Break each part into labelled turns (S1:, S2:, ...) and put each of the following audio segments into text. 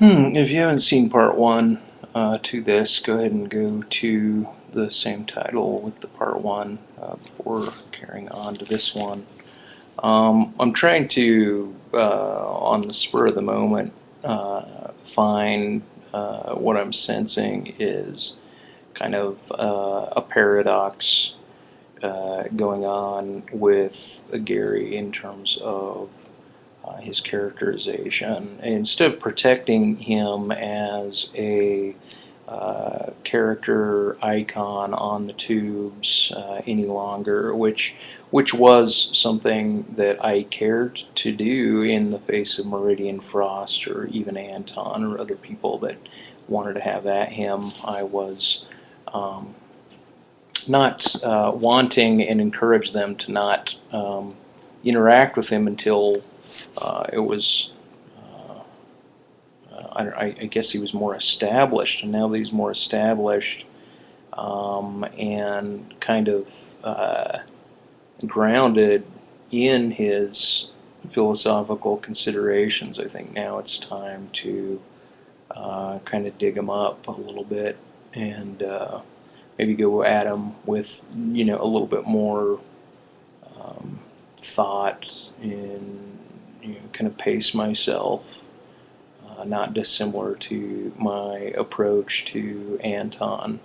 S1: If you haven't seen part one to this, go ahead and go to the same title with the part one before carrying on to this one. I'm trying to, on the spur of the moment, find what I'm sensing is kind of a paradox going on with Gary in terms of his characterization. Instead of protecting him as a character icon on the tubes any longer, which was something that I cared to do in the face of Meridian Frost or even Anton or other people that wanted to have at him. I was um, not wanting and encouraged them to not interact with him until it was, I guess he was more established, and now that he's more established and kind of grounded in his philosophical considerations, I think now it's time to kind of dig him up a little bit and maybe go at him with, a little bit more thought and kind of pace myself, not dissimilar to my approach to Anton.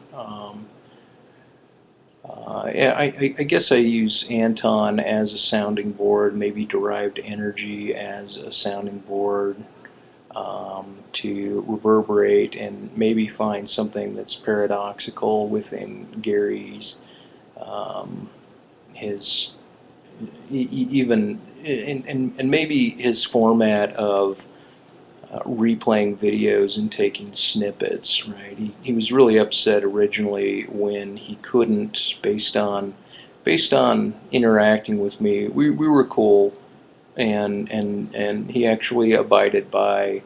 S1: Yeah, I guess I use Anton as a sounding board, maybe derived energy as a sounding board to reverberate and maybe find something that's paradoxical within Gary's, his even and maybe his format of replaying videos and taking snippets. Right, he was really upset originally when he couldn't, based on interacting with me. We were cool, and he actually abided by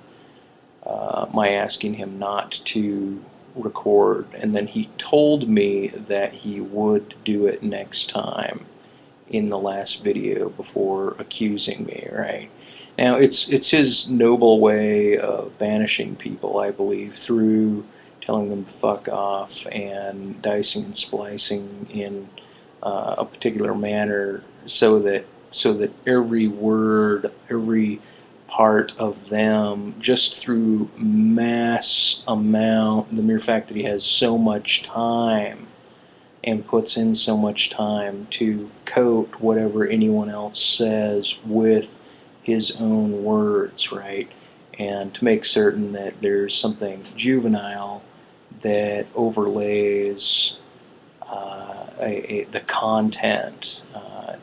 S1: my asking him not to record, and then he told me that he would do it next time in the last video before accusing me, right? Now, it's his noble way of banishing people, I believe, through telling them to fuck off and dicing and splicing in a particular manner so that every word, every part of them, just through mass amount, the mere fact that he has so much time and puts in so much time to coat whatever anyone else says with his own words, right? And to make certain that there's something juvenile that overlays the content,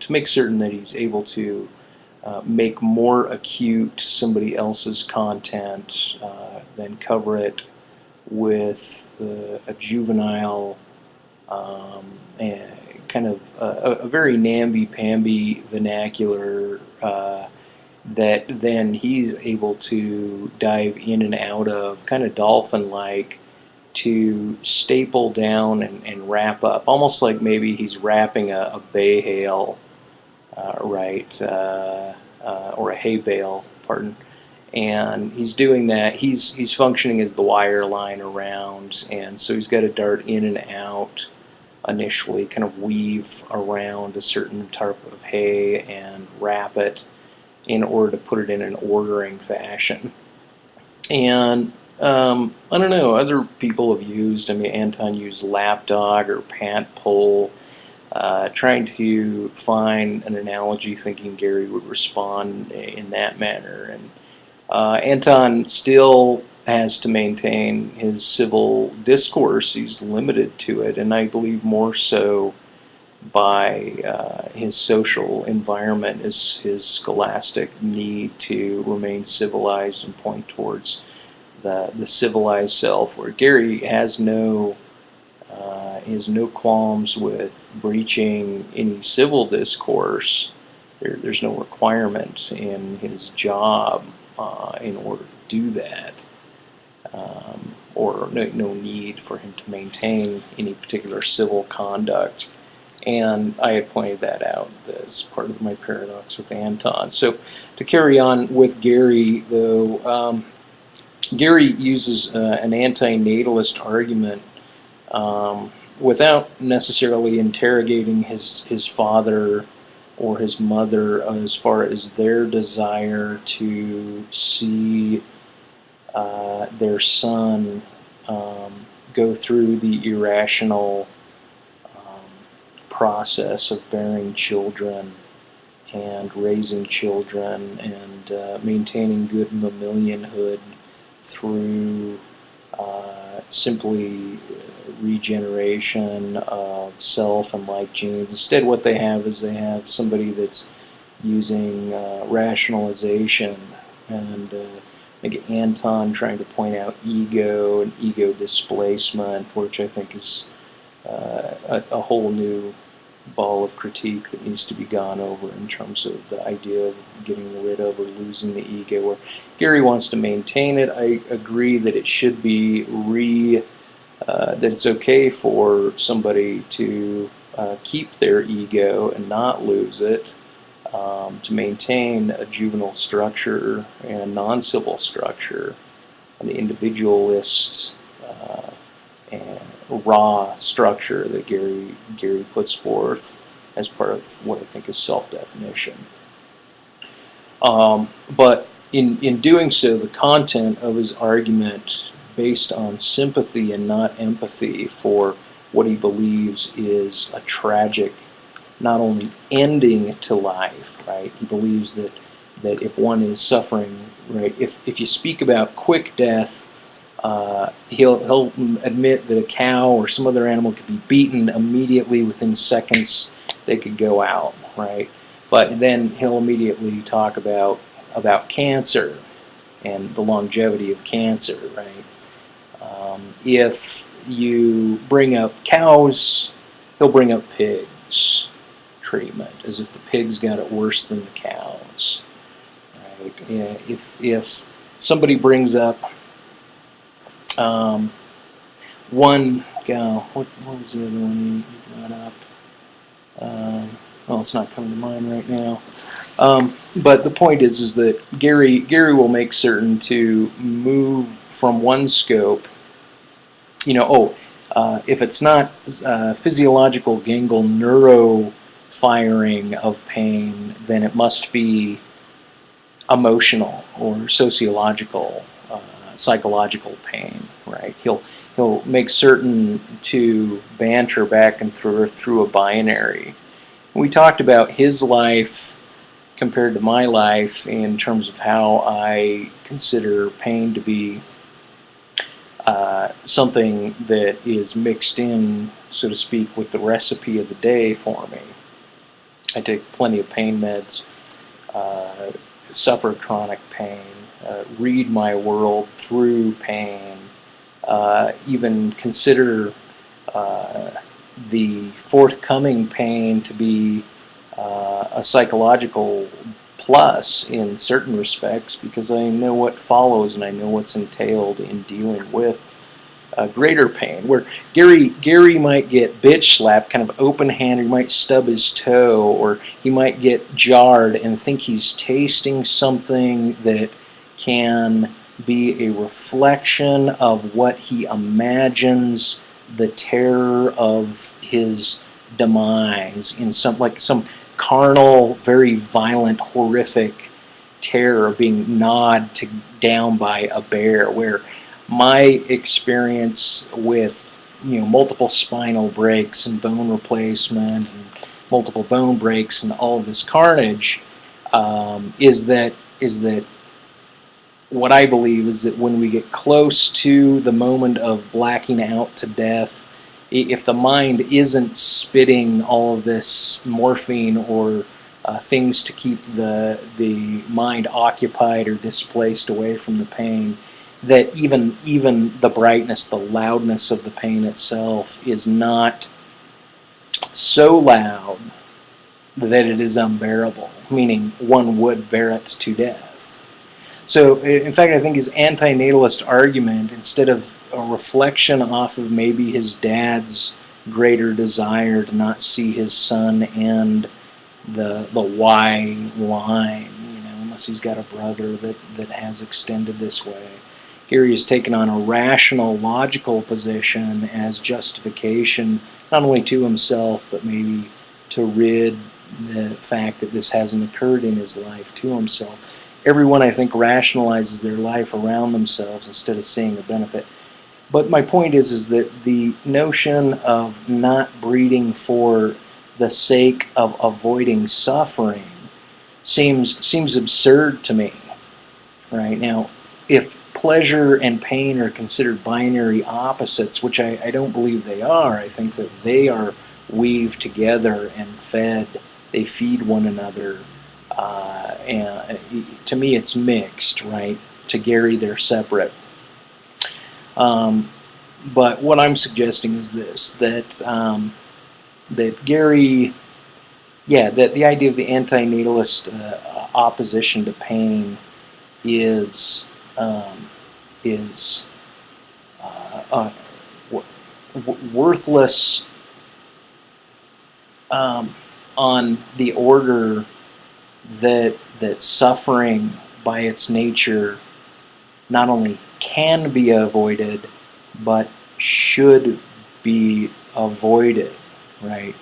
S1: to make certain that he's able to make more acute somebody else's content, then cover it with a juvenile, and kind of a very namby-pamby vernacular that then he's able to dive in and out of, kind of dolphin-like, to staple down and wrap up, almost like maybe he's wrapping a bay hail, right, or a hay bale, pardon. And he's doing that. He's functioning as the wire line around, and so he's got to dart in and out initially, kind of weave around a certain type of hay and wrap it in order to put it in an ordering fashion. And I don't know, other people have used, I mean, Anton used lapdog or pant pole, trying to find an analogy, thinking Gary would respond in that manner. And Anton still has to maintain his civil discourse. He's limited to it, and I believe more so by his social environment is his scholastic need to remain civilized and point towards the civilized self, where Gary has no qualms with breaching any civil discourse. There's no requirement in his job in order to do that, or no need for him to maintain any particular civil conduct. And I had pointed that out as part of my paradox with Anton. So to carry on with Gary, though, Gary uses an antinatalist argument without necessarily interrogating his father or his mother as far as their desire to see their son go through the irrational process of bearing children and raising children and maintaining good mammalianhood through simply regeneration of self and like genes. Instead, what they have is they have somebody that's using rationalization and like Anton trying to point out ego and ego displacement, which I think is a whole new ball of critique that needs to be gone over in terms of the idea of getting rid of or losing the ego. Where Gary wants to maintain it, I agree that it should be that it's okay for somebody to keep their ego and not lose it, to maintain a juvenile structure and non-civil structure, and the individualist and raw structure that Gary puts forth as part of what I think is self-definition. But in doing so, the content of his argument, based on sympathy and not empathy for what he believes is a tragic, not only ending to life, right? He believes that if one is suffering, right, if you speak about quick death, he'll admit that a cow or some other animal could be beaten immediately within seconds. They could go out, right? But then he'll immediately talk about cancer and the longevity of cancer, right? If you bring up cows, he'll bring up pigs treatment, as if the pigs got it worse than the cows, right? Yeah, if somebody brings up one cow, what was the other one you brought up? Well, it's not coming to mind right now. But the point is that Gary will make certain to move from one scope. If it's not physiological gangle neuro firing of pain, then it must be emotional or sociological, psychological pain, right? He'll make certain to banter back and through a binary. We talked about his life compared to my life in terms of how I consider pain to be something that is mixed in, so to speak, with the recipe of the day for me. I take plenty of pain meds, suffer chronic pain, read my world through pain, even consider the forthcoming pain to be a psychological plus in certain respects, because I know what follows and I know what's entailed in dealing with greater pain. Where Gary might get bitch slapped, kind of open-handed, he might stub his toe, or he might get jarred and think he's tasting something that can be a reflection of what he imagines the terror of his demise in some carnal, very violent, horrific terror of being gnawed down by a bear. Where my experience with multiple spinal breaks and bone replacement and multiple bone breaks and all of this carnage is that what I believe is that when we get close to the moment of blacking out to death, if the mind isn't spitting all of this morphine or things to keep the mind occupied or displaced away from the pain, that even the brightness, the loudness of the pain itself is not so loud that it is unbearable, meaning one would bear it to death. So, in fact, I think his antinatalist argument, instead of a reflection off of maybe his dad's greater desire to not see his son end the Y line, unless he's got a brother that has extended this way, Gary has taken on a rational, logical position as justification, not only to himself, but maybe to rid the fact that this hasn't occurred in his life to himself. Everyone, I think, rationalizes their life around themselves instead of seeing the benefit. But my point is that the notion of not breeding for the sake of avoiding suffering seems absurd to me. Right now, if pleasure and pain are considered binary opposites, which I don't believe they are, I think that they are weaved together and fed. They feed one another. And to me, it's mixed, right? To Gary, they're separate. But what I'm suggesting is this: that Gary, that the idea of the antinatalist opposition to pain is worthless on the order that suffering by its nature not only can be avoided but should be avoided, right?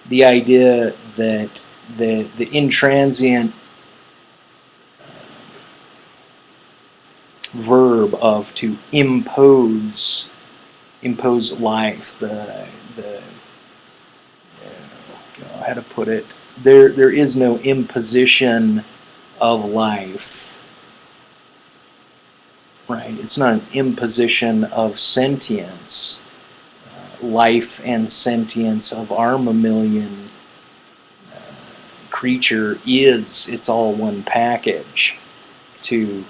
S1: The idea that the intransient verb of to impose life, how to put it, there is no imposition of life, right? It's not an imposition of sentience. Life and sentience of our mammalian creature it's all one package. To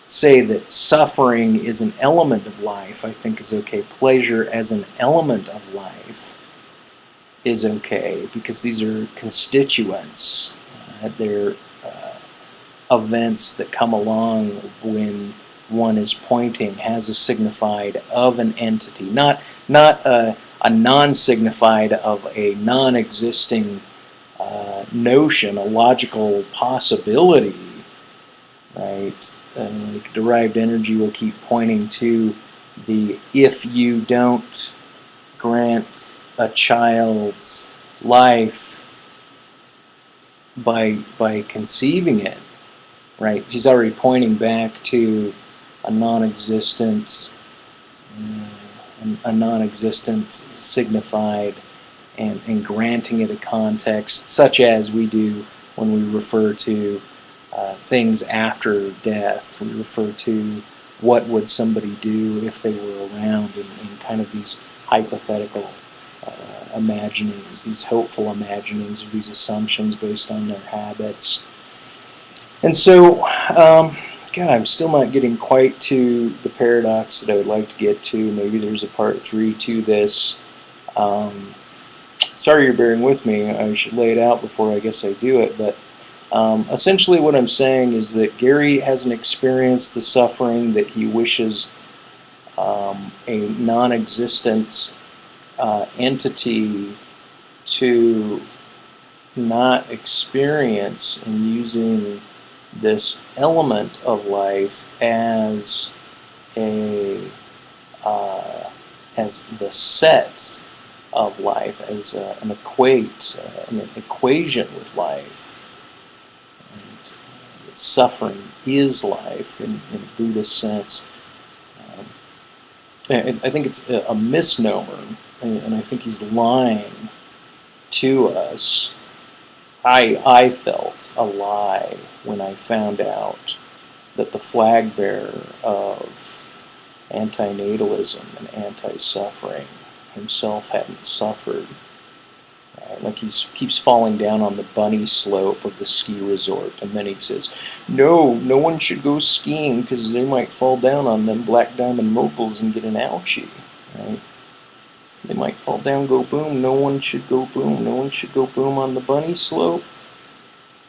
S1: say that suffering is an element of life, I think, is okay. Pleasure as an element of life is okay, because these are constituents. They're events that come along when one is pointing, has a signified of an entity, not a non-signified of a non-existing notion, a logical possibility, right? Like derived energy will keep pointing to the if you don't grant a child's life by conceiving it, right? She's already pointing back to a non-existent signified and granting it a context, such as we do when we refer to things after death. We refer to what would somebody do if they were around, in kind of these hypothetical imaginings, these hopeful imaginings of these assumptions based on their habits. And so, God, I'm still not getting quite to the paradox that I would like to get to. Maybe there's a part 3 to this. Sorry you're bearing with me. I should lay it out before I guess I do it. But essentially what I'm saying is that Gary hasn't experienced the suffering that he wishes a non-existent entity to not experience, in using this element of life as as the set of life, as an equation with life. And suffering is life in a Buddhist sense. I think it's a misnomer, and I think he's lying to us. I felt a lie when I found out that the flag bearer of antinatalism and anti-suffering himself hadn't suffered. Like he keeps falling down on the bunny slope of the ski resort, and then he says, no one should go skiing because they might fall down on them black diamond moguls and get an ouchie, right? They might fall down, go boom. No one should go boom. No one should go boom on the bunny slope.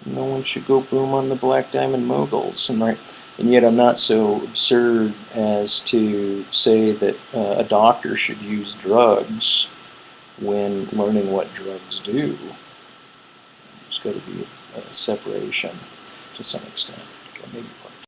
S1: No one should go boom on the black diamond moguls. And yet I'm not so absurd as to say that a doctor should use drugs when learning what drugs do. There's got to be a separation to some extent. Okay, maybe